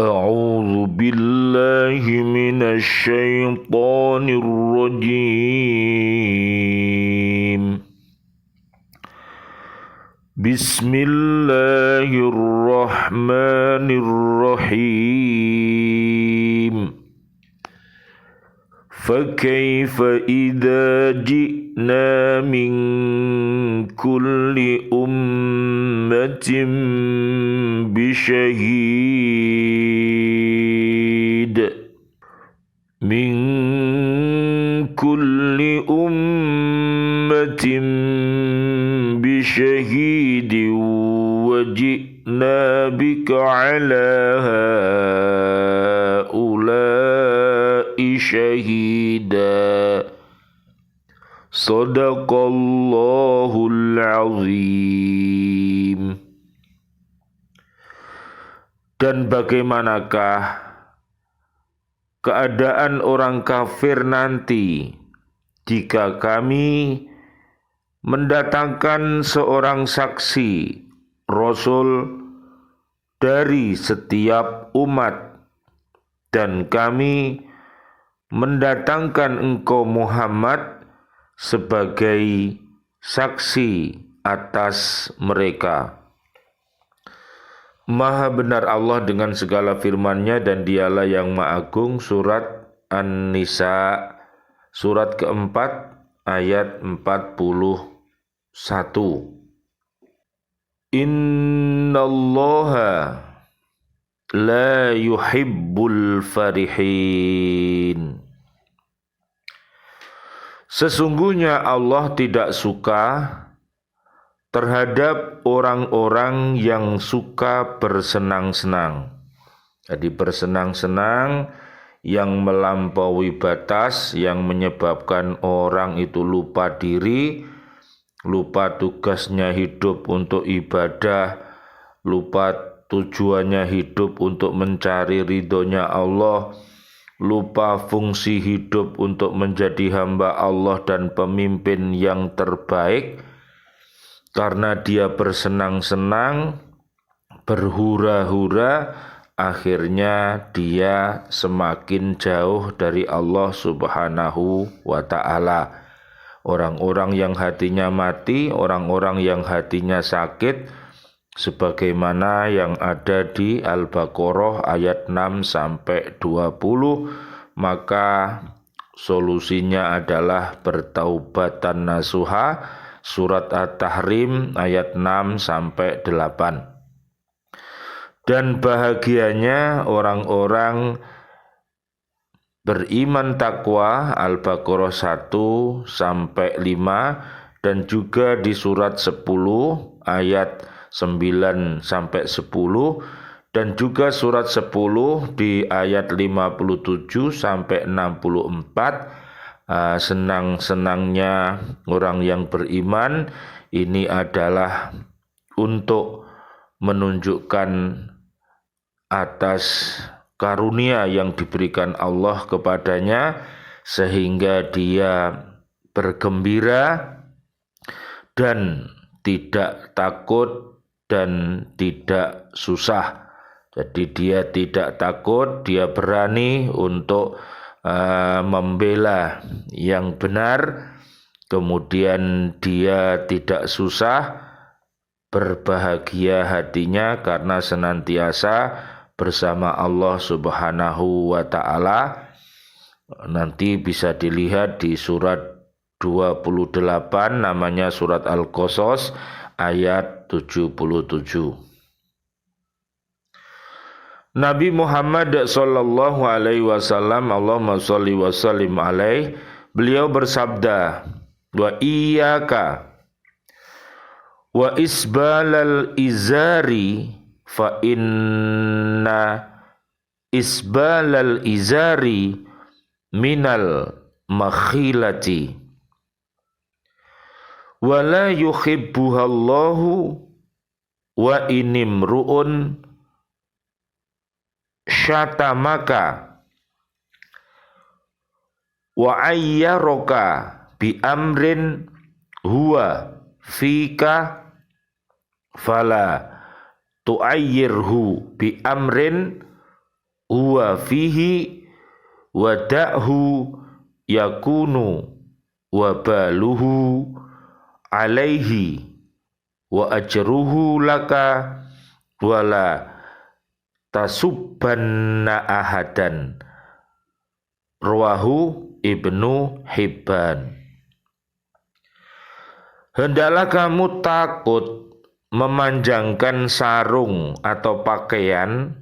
أعوذ بالله من الشيطان الرجيم. بسم الله الرحمن الرحيم. فكيف إذا جئنا من كل أمة بشهيد من كل أمة بشهيد وجئنا بك على هؤلاء شهيدا. Sadaqallahul azim. Dan bagaimanakah keadaan orang kafir nanti jika kami mendatangkan seorang saksi Rasul dari setiap umat dan kami mendatangkan engkau Muhammad sebagai saksi atas mereka. Maha benar Allah dengan segala firman-Nya dan Dialah yang Maha Agung. Surat An-Nisa, surat keempat, ayat 41. Innallaha la yuhibbul farihin. Sesungguhnya Allah tidak suka terhadap orang-orang yang suka bersenang-senang. Jadi bersenang-senang yang melampaui batas, yang menyebabkan orang itu lupa diri, lupa tugasnya hidup untuk ibadah, lupa tujuannya hidup untuk mencari ridhonya Allah, lupa fungsi hidup untuk menjadi hamba Allah dan pemimpin yang terbaik. Karena dia bersenang-senang, berhura-hura, akhirnya dia semakin jauh dari Allah Subhanahu wa ta'ala. Orang-orang yang hatinya mati, orang-orang yang hatinya sakit, sebagaimana yang ada di Al-Baqarah ayat 6-20, maka solusinya adalah bertaubatan nasuha, surat At-Tahrim ayat 6-8. Dan bahagianya orang-orang beriman takwa, Al-Baqarah 1-5, dan juga di surat 10 ayat 9-10, dan juga surat 10 di ayat 57-64. Senang-senangnya orang yang beriman ini adalah untuk menunjukkan atas karunia yang diberikan Allah kepadanya sehingga dia bergembira dan tidak takut dan tidak susah. Jadi dia tidak takut, dia berani untuk membela yang benar, kemudian dia tidak susah, berbahagia hatinya karena senantiasa bersama Allah Subhanahu wa ta'ala. Nanti bisa dilihat di surat 28, namanya surat Al-Qasas ayat 77. Nabi Muhammad sallallahu alaihi wasallam, Allahumma shalli wa sallim alaihi, beliau bersabda, wa iyyaka wa isbalal izari fa inna isbalal izari minal makhilati wa la yuhibbuhallahu wa inimru'un syatamaka wa ayyaraka bi amrin huwa fika fala tu'ayyirhu bi amrin huwa fihi wada'hu yakunu wabaluhu alaihi wa ajruhu laka wala tasubbanna ahadan. Rawahu Ibnu Hibban. Hendaklah kamu takut memanjangkan sarung atau pakaian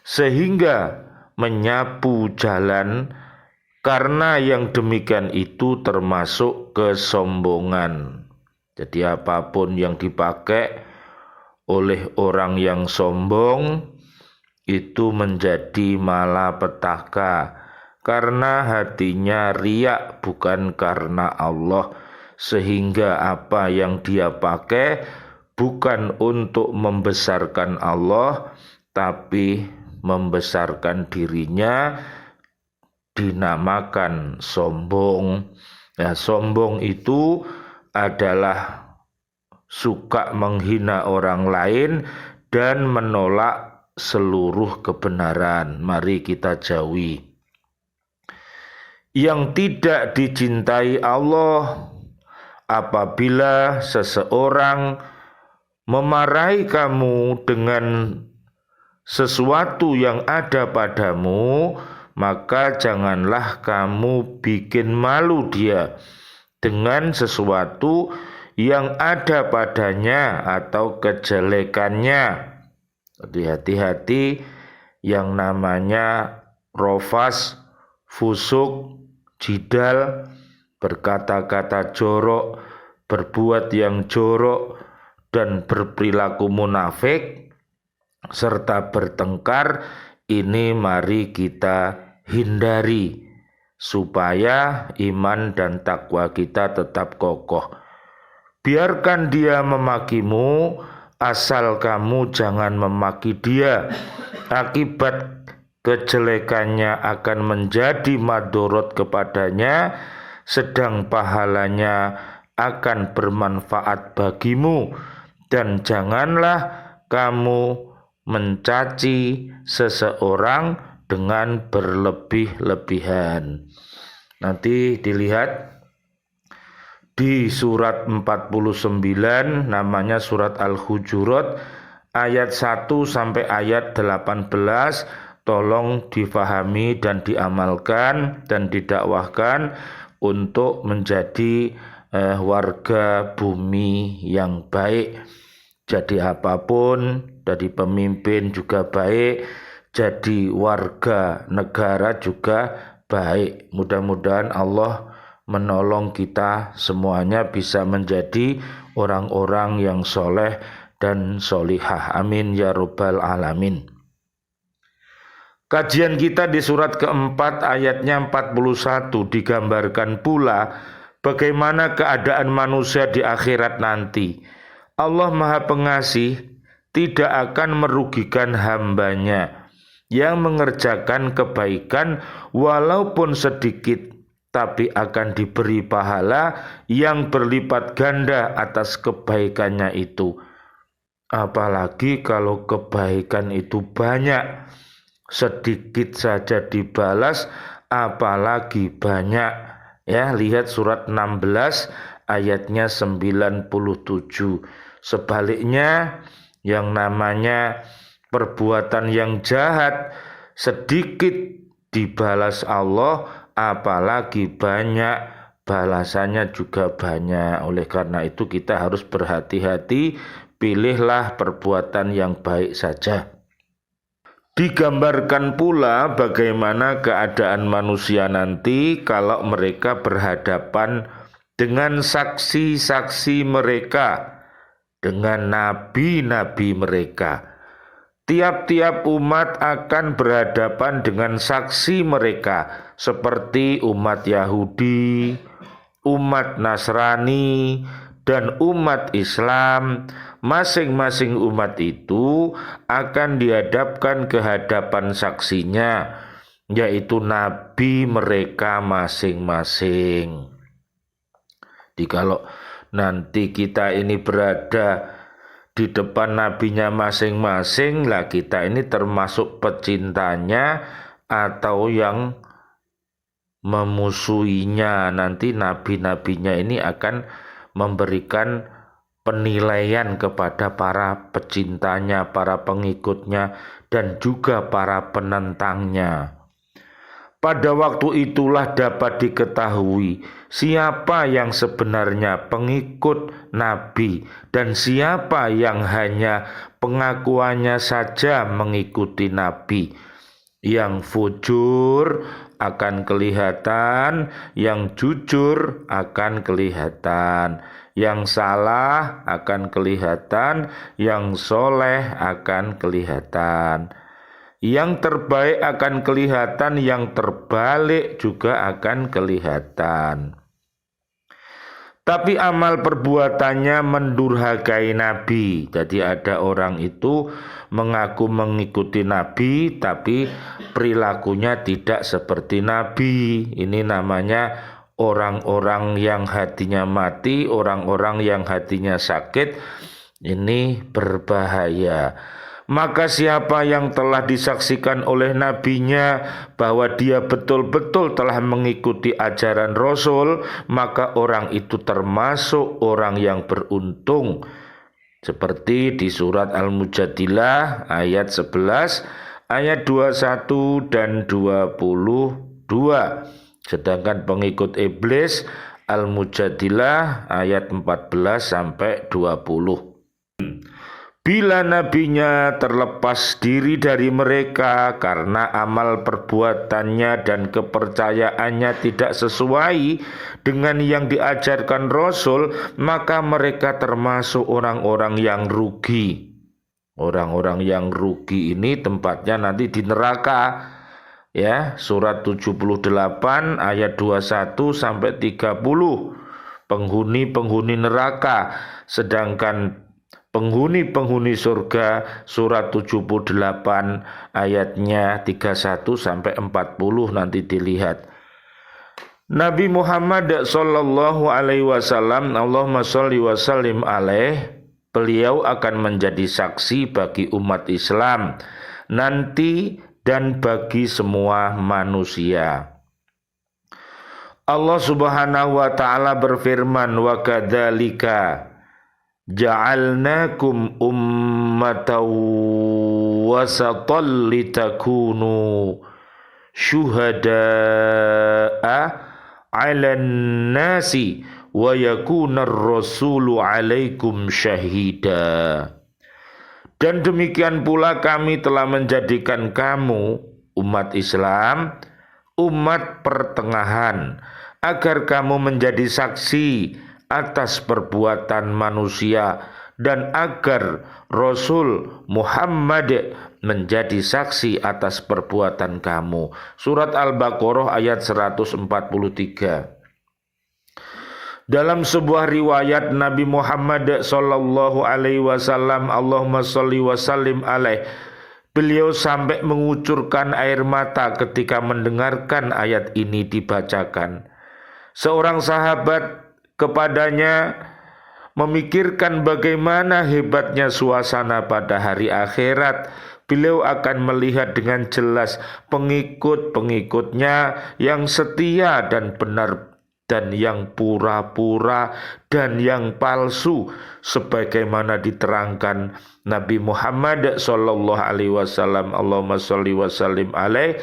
sehingga menyapu jalan, karena yang demikian itu termasuk kesombongan. Jadi apapun yang dipakai oleh orang yang sombong itu menjadi malapetaka, karena hatinya riak bukan karena Allah, sehingga apa yang dia pakai bukan untuk membesarkan Allah tapi membesarkan dirinya, dinamakan sombong. Ya, sombong itu adalah suka menghina orang lain dan menolak seluruh kebenaran. Mari kita jauhi. Yang tidak dicintai Allah apabila seseorang memarahi kamu dengan sesuatu yang ada padamu, maka janganlah kamu bikin malu dia dengan sesuatu yang ada padanya atau kejelekannya. Jadi hati-hati yang namanya rofas, fusuk, jidal, berkata-kata jorok, berbuat yang jorok, dan berperilaku munafik, serta bertengkar. Ini mari kita hindari supaya iman dan takwa kita tetap kokoh. Biarkan dia memakimu, asal kamu jangan memaki dia. Akibat kejelekannya akan menjadi madorot kepadanya, sedang pahalanya akan bermanfaat bagimu. Dan janganlah kamu mencaci seseorang dengan berlebih-lebihan. Nanti dilihat di surat 49, namanya surat Al-Hujurat, ayat 1 sampai ayat 18. Tolong difahami dan diamalkan dan didakwahkan untuk menjadi warga bumi yang baik. Jadi apapun, dari pemimpin juga baik, jadi warga negara juga baik. Mudah-mudahan Allah menolong kita semuanya bisa menjadi orang-orang yang soleh dan solihah. Amin ya rabbal alamin. Kajian kita di surat keempat ayatnya 41 digambarkan pula bagaimana keadaan manusia di akhirat nanti. Allah Maha Pengasih tidak akan merugikan hambanya yang mengerjakan kebaikan walaupun sedikit, tapi akan diberi pahala yang berlipat ganda atas kebaikannya itu. Apalagi kalau kebaikan itu banyak, sedikit saja dibalas, apalagi banyak. Ya, lihat surat 16 ayatnya 97. Sebaliknya, yang namanya perbuatan yang jahat sedikit dibalas Allah, apalagi banyak, balasannya juga banyak. Oleh karena itu kita harus berhati-hati, pilihlah perbuatan yang baik saja. Digambarkan pula bagaimana keadaan manusia nanti kalau mereka berhadapan dengan saksi-saksi mereka, dengan nabi-nabi mereka. Tiap-tiap umat akan berhadapan dengan saksi mereka, seperti umat Yahudi, umat Nasrani, dan umat Islam. Masing-masing umat itu akan dihadapkan ke hadapan saksinya, yaitu nabi mereka masing-masing. Jadi kalau nanti kita ini berada di depan nabinya masing-masing, lah kita ini termasuk pecintanya atau yang memusuhinya. Nanti nabi-nabinya ini akan memberikan penilaian kepada para pecintanya, para pengikutnya, dan juga para penentangnya. Pada waktu itulah dapat diketahui siapa yang sebenarnya pengikut Nabi dan siapa yang hanya pengakuannya saja mengikuti Nabi. Yang fujur akan kelihatan, yang jujur akan kelihatan, yang salah akan kelihatan, yang soleh akan kelihatan. Yang terbaik akan kelihatan, yang terbalik juga akan kelihatan. Tapi amal perbuatannya mendurhakai Nabi. Jadi ada orang itu mengaku mengikuti Nabi, tapi perilakunya tidak seperti Nabi. Ini namanya orang-orang yang hatinya mati, orang-orang yang hatinya sakit. Ini berbahaya. Maka siapa yang telah disaksikan oleh nabinya bahwa dia betul-betul telah mengikuti ajaran Rasul, maka orang itu termasuk orang yang beruntung. Seperti di surat Al-Mujadilah ayat 11, ayat 21 dan 22. Sedangkan pengikut iblis Al-Mujadilah ayat 14 sampai 20. Bila nabinya terlepas diri dari mereka karena amal perbuatannya dan kepercayaannya tidak sesuai dengan yang diajarkan Rasul, maka mereka termasuk orang-orang yang rugi. Orang-orang yang rugi ini tempatnya nanti di neraka. Ya, surat 78 ayat 21 sampai 30. Penghuni-penghuni neraka, sedangkan penghuni-penghuni surga surat 78 ayatnya 31 sampai 40 nanti dilihat. Nabi Muhammad sallallahu alaihi wasallam, Allahumma sholli wa sallim alaih, beliau akan menjadi saksi bagi umat Islam nanti dan bagi semua manusia. Allah Subhanahu wa taala berfirman, wa kadzalika ja'alnakum ummatan wasatan litakunu syuhada'a 'alan nasi wa yakunar rasulu 'alaikum syahida. Dan demikian pula kami telah menjadikan kamu umat Islam umat pertengahan agar kamu menjadi saksi atas perbuatan manusia dan agar Rasul Muhammad menjadi saksi atas perbuatan kamu. Surat Al-Baqarah ayat 143. Dalam sebuah riwayat Nabi Muhammad sallallahu alaihi wasallam, Allahumma sholli wa sallim alaih, beliau sampai mengucurkan air mata ketika mendengarkan ayat ini dibacakan. Seorang sahabat kepadanya memikirkan bagaimana hebatnya suasana pada hari akhirat. Beliau akan melihat dengan jelas pengikut-pengikutnya yang setia dan benar dan yang pura-pura dan yang palsu, sebagaimana diterangkan Nabi Muhammad sallallahu alaihi wasallam, Allahumma sholli wa sallim alaih.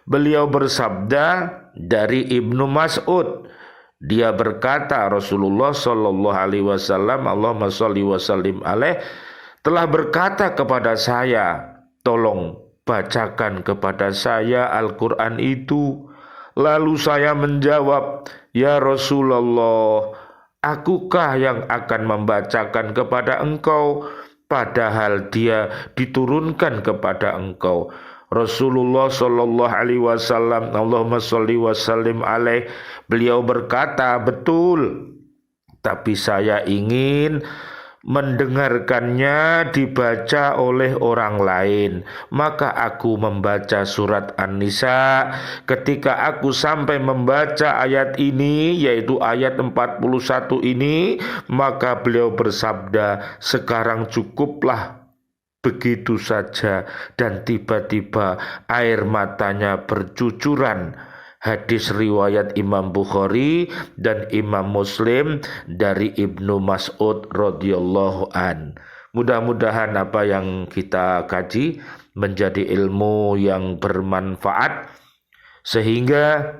Beliau bersabda dari Ibnu Mas'ud, dia berkata, Rasulullah sallallahu alaihi wasallam, Allahumma sholli wa sallim alaih, telah berkata kepada saya, tolong bacakan kepada saya Al-Quran itu. Lalu saya menjawab, ya Rasulullah, akukah yang akan membacakan kepada engkau, padahal dia diturunkan kepada engkau. Rasulullah sallallahu alaihi wasallam, Allahumma sholli wa sallim alaih, beliau berkata, betul, tapi saya ingin mendengarkannya dibaca oleh orang lain. Maka aku membaca surat An-Nisa. Ketika aku sampai membaca ayat ini, yaitu ayat 41 ini, maka beliau bersabda, sekarang cukuplah begitu saja. Dan tiba-tiba air matanya bercucuran. Hadis riwayat Imam Bukhari dan Imam Muslim dari Ibnu Mas'ud radhiyallahu an. Mudah-mudahan apa yang kita kaji menjadi ilmu yang bermanfaat sehingga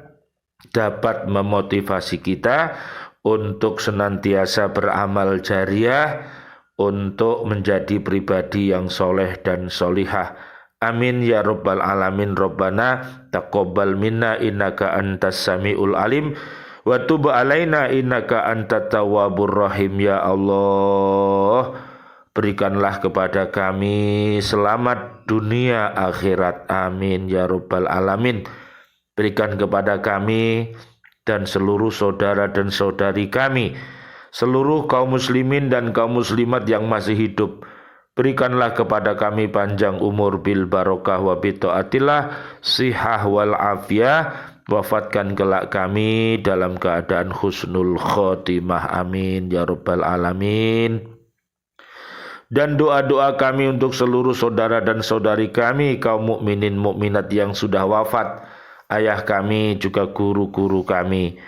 dapat memotivasi kita untuk senantiasa beramal jariah, untuk menjadi pribadi yang soleh dan solihah. Amin ya rabbal alamin. Rabbana taqabbal minna innaka antas samiul alim wa tub alaina innaka antat tawwabur rahim. Ya Allah, berikanlah kepada kami selamat dunia akhirat. Amin ya rabbal alamin. Berikan kepada kami dan seluruh saudara dan saudari kami, seluruh kaum muslimin dan kaum muslimat yang masih hidup, berikanlah kepada kami panjang umur bil barokah wa bitaatillah, sihah wal afiyah, wafatkan kelak kami dalam keadaan husnul khotimah. Amin ya rabbal alamin. Dan doa-doa kami untuk seluruh saudara dan saudari kami, kaum mukminin mukminat yang sudah wafat, ayah kami juga guru-guru kami,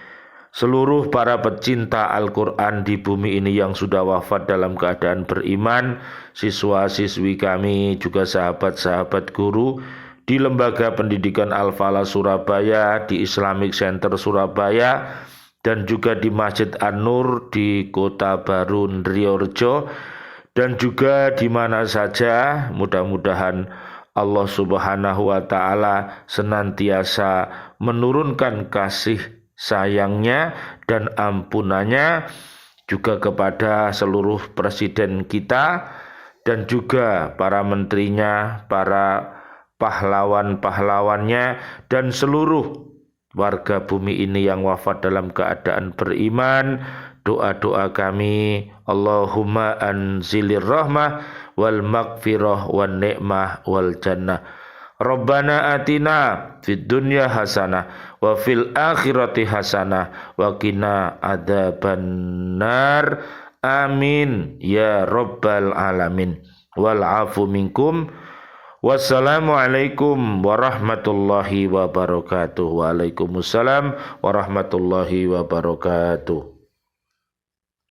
seluruh para pecinta Al-Quran di bumi ini yang sudah wafat dalam keadaan beriman, siswa-siswi kami, juga sahabat-sahabat guru di Lembaga Pendidikan Al-Falah Surabaya, di Islamic Center Surabaya, dan juga di Masjid An-Nur di Kota Baru Ndriyorjo, dan juga di mana saja. Mudah-mudahan Allah Subhanahu wa Ta'ala senantiasa menurunkan kasih sayangnya dan ampunannya juga kepada seluruh presiden kita dan juga para menterinya, para pahlawan-pahlawannya, dan seluruh warga bumi ini yang wafat dalam keadaan beriman. Doa-doa kami, Allahumma anzilir rahmah wal maghfirah wan ni'mah wal jannah. Rabbana atina fid dunya hasanah wa fil akhirati hasanah wa qina adzabannar. Amin ya rabbal alamin. Wal afu minkum. Wassalamualaikum warahmatullahi wabarakatuh. Waalaikumsalam warahmatullahi wabarakatuh.